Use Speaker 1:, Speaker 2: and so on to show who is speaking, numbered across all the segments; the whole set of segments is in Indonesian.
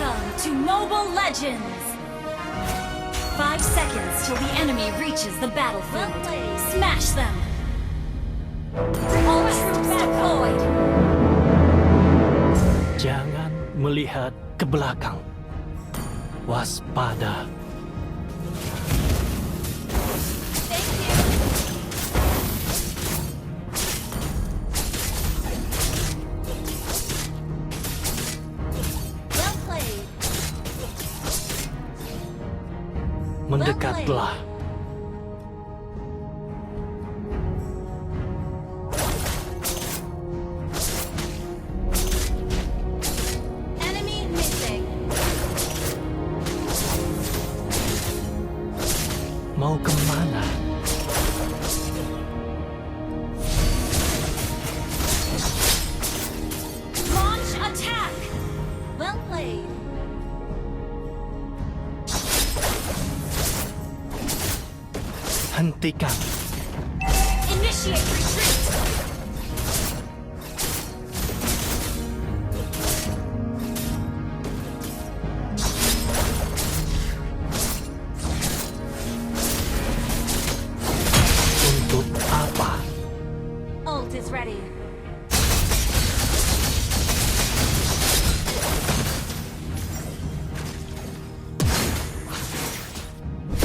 Speaker 1: Welcome to Mobile Legends! 5 seconds till the enemy reaches the battlefield. Smash them! All troops deployed!
Speaker 2: Jangan melihat ke belakang. Waspada. Mendekatlah.
Speaker 1: Enemy missing.
Speaker 2: Mau kemana?
Speaker 1: Launch attack! Well played.
Speaker 2: Hentikan.
Speaker 1: Initiate retreat!
Speaker 2: Untuk apa?
Speaker 1: Ult is ready.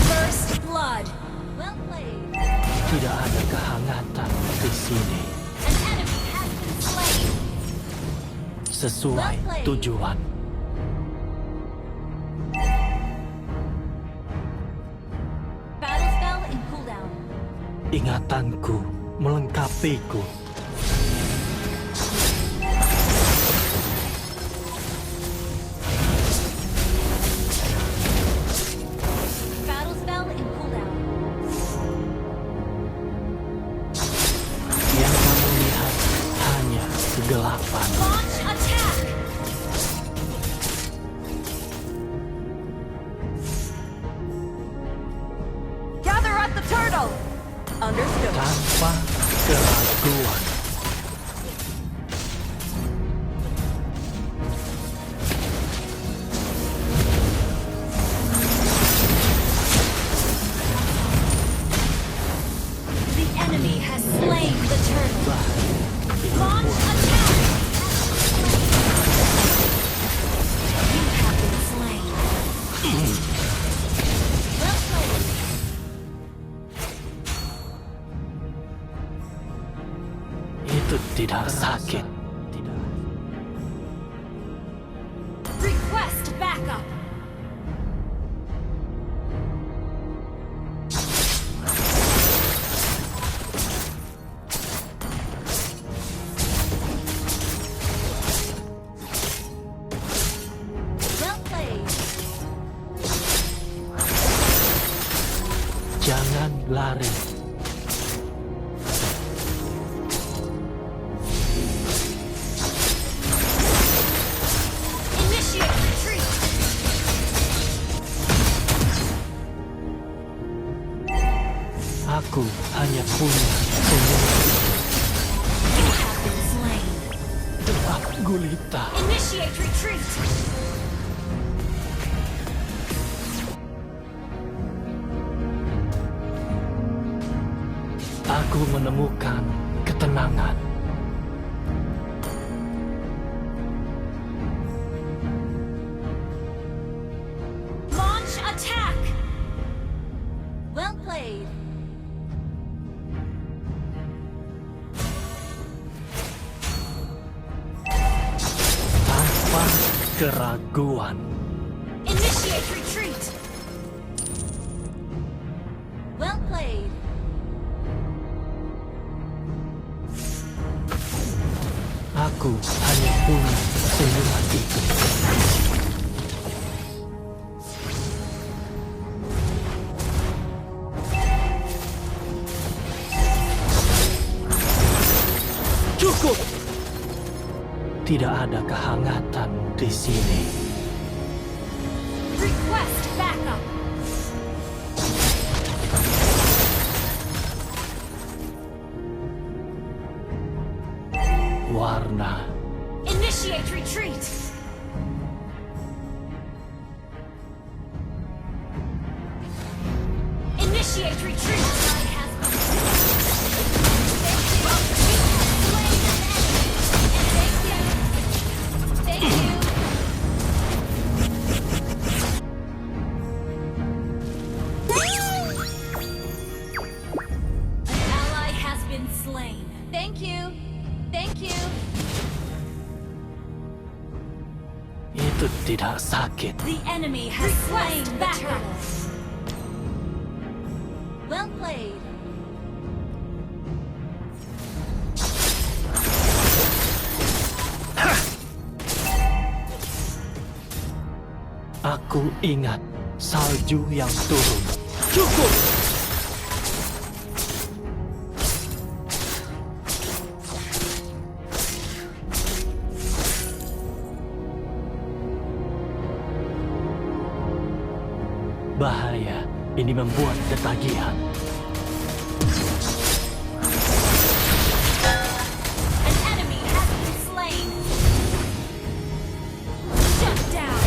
Speaker 1: First blood. Well played.
Speaker 2: Tidak ada kehangatan di sini.
Speaker 1: An enemy has been slain.
Speaker 2: Sesuai tujuan.
Speaker 1: Battle spell in cooldown.
Speaker 2: Ingatanku melengkapiku.
Speaker 1: Battle spell in cooldown.
Speaker 2: Yang kamu lihat hanya kegelapan.
Speaker 1: Launch attack! Gather at the turtle! Understood.
Speaker 2: Tanpa keraguan.
Speaker 1: The enemy has slain the turtle.
Speaker 2: Bahaya.
Speaker 1: Launch attack! You have been slain. Well played.
Speaker 2: Itu tidak sakit.
Speaker 1: Request backup. Well played.
Speaker 2: Jangan lari.
Speaker 1: Initiate retreat.
Speaker 2: Aku hanya punya penyakit
Speaker 1: You have been slain.
Speaker 2: gelap gulita.
Speaker 1: Initiate retreat.
Speaker 2: Aku menemukan ketenangan.
Speaker 1: Launch attack. Well played.
Speaker 2: Tanpa keraguan.
Speaker 1: Initiate retreat. Well played.
Speaker 2: Aku hanya punya senyuman itu. Cukup! Tidak ada kehangatan di sini.
Speaker 1: Request backup.
Speaker 2: Warna.
Speaker 1: Initiate retreat. Initiate retreat. Thank you. An ally has been slain. Thank you. Thank you.
Speaker 2: Itu tidak sakit.
Speaker 1: The enemy has slain the turtle. Well played.
Speaker 2: Aku ingat salju yang turun. Cukup! Bahaya, ini membuat ketagihan.
Speaker 1: An enemy has been slain. Shut down.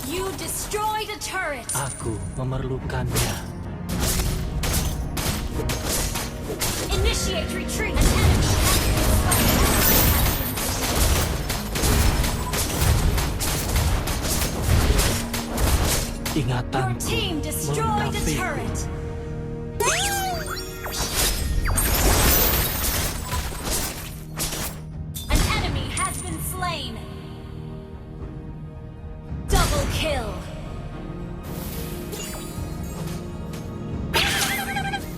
Speaker 1: You destroyed a turret.
Speaker 2: Aku memerlukannya.
Speaker 1: Initiate retreat. An enemy has been slain. Your
Speaker 2: Ingatanku
Speaker 1: team destroyed a
Speaker 2: melengkapiku.
Speaker 1: turret. An enemy has been slain. Double kill.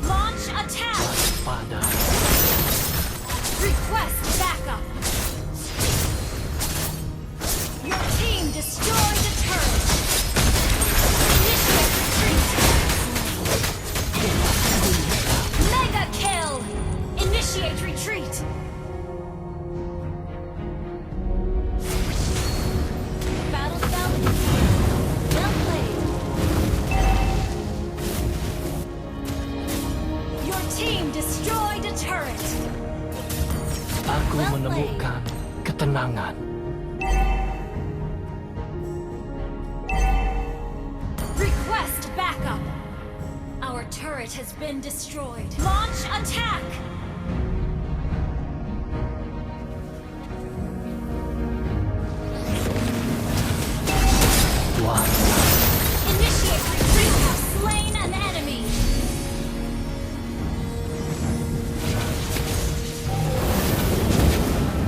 Speaker 1: Launch attack.
Speaker 2: Waspada.
Speaker 1: Request backup. Your team destroyed a turret. Initiate retreat. Mega kill. Initiate retreat. Battle spell. Well played. Your team destroyed a turret.
Speaker 2: Aku
Speaker 1: Well
Speaker 2: menemukan ketenangan.
Speaker 1: Request backup. Our turret has been destroyed. Launch attack.
Speaker 2: Wah,
Speaker 1: Initiate retreat. You have slain an enemy.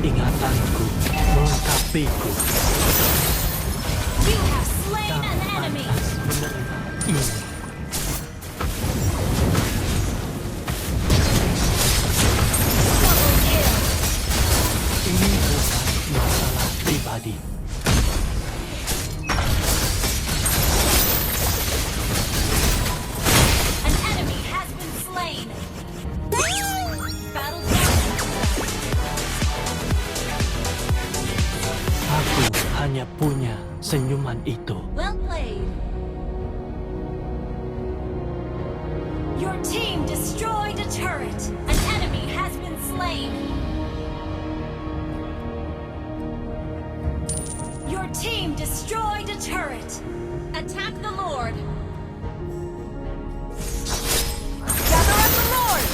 Speaker 2: ingatanku melengkapiku.
Speaker 1: You have slain
Speaker 2: Tak
Speaker 1: an enemy.
Speaker 2: pantas menerima ini.
Speaker 1: Double kill.
Speaker 2: Ini bukan masalah pribadi.
Speaker 1: An enemy has been slain. Battle down.
Speaker 2: Aku hanya punya senyuman itu.
Speaker 1: Well played. Your team destroyed a turret. An enemy has been slain. Your team destroyed a turret. Attack the Lord. Gather up the Lord.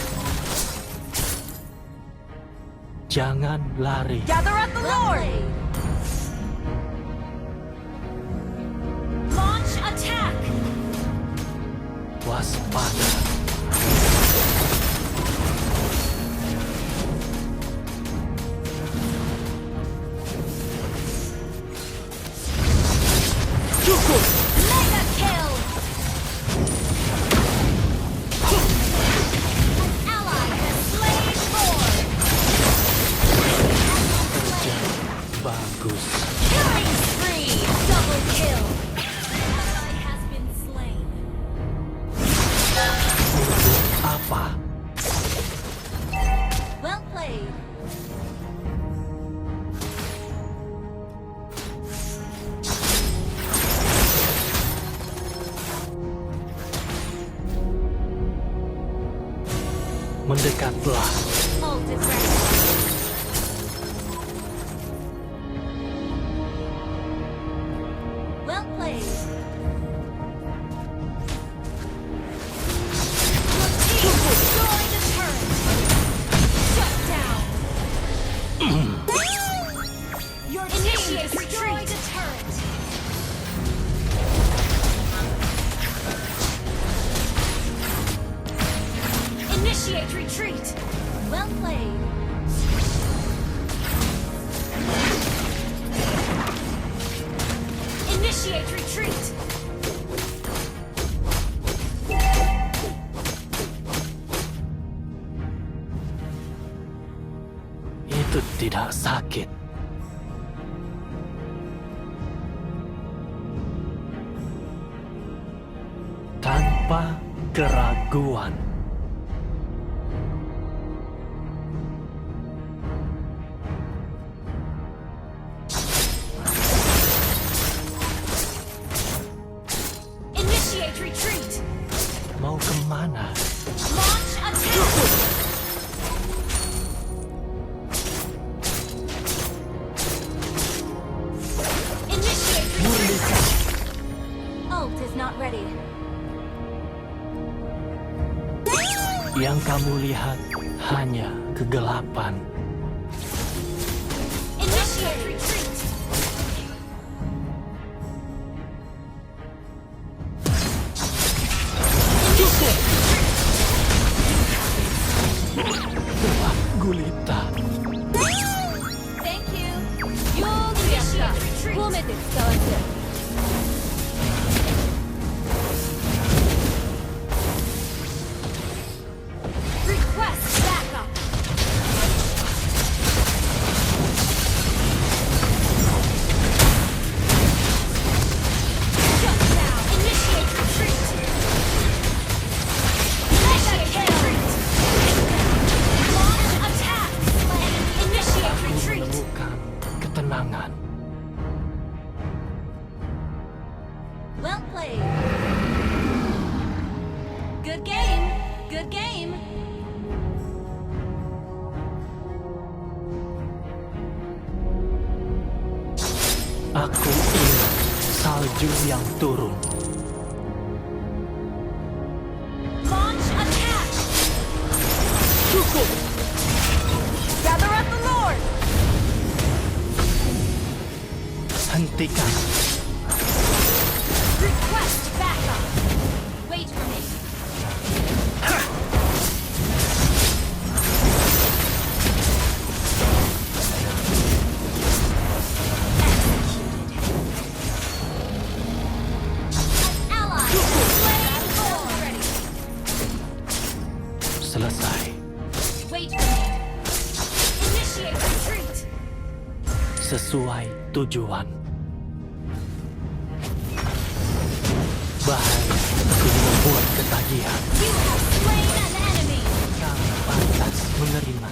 Speaker 2: Jangan lari.
Speaker 1: Gather up the Lord. Launch attack.
Speaker 2: Waspada. Cukup!
Speaker 1: Mega kill. An ally has slain Lord.
Speaker 2: Bagus.
Speaker 1: Killing spree! Double kill! Ally has been slain.
Speaker 2: Untuk apa?
Speaker 1: Well played.
Speaker 2: Mendekatlah.
Speaker 1: Ult is ready. Well played. Initiate retreat.
Speaker 2: Itu tidak sakit. Tanpa keraguan.
Speaker 1: Initiate retreat.
Speaker 2: Mau kemana?
Speaker 1: Launch attack. Initiate retreat. Ult is not ready.
Speaker 2: Yang kamu lihat hanya kegelapan.
Speaker 1: Initiate retreat.
Speaker 2: Wah, gulita.
Speaker 1: Thank you. Initiate retreat. Request backup. Shut down. Initiate retreat. Initiate retreat. Launch attack. Initiate retreat.
Speaker 2: Menemukan ketenangan.
Speaker 1: Well played. Good game. Good game.
Speaker 2: Aku ingat salju yang turun.
Speaker 1: Launch attack.
Speaker 2: Cukup.
Speaker 1: Gather up the Lord.
Speaker 2: Hentikan.
Speaker 1: Request backup. Wait for me. Ally slain already.
Speaker 2: Selesai.
Speaker 1: Wait for me. Initiate retreat.
Speaker 2: Sesuai tujuan. Bahaya aku membuat ketagihan.
Speaker 1: You have slain an enemy.
Speaker 2: Kamu pantas menerima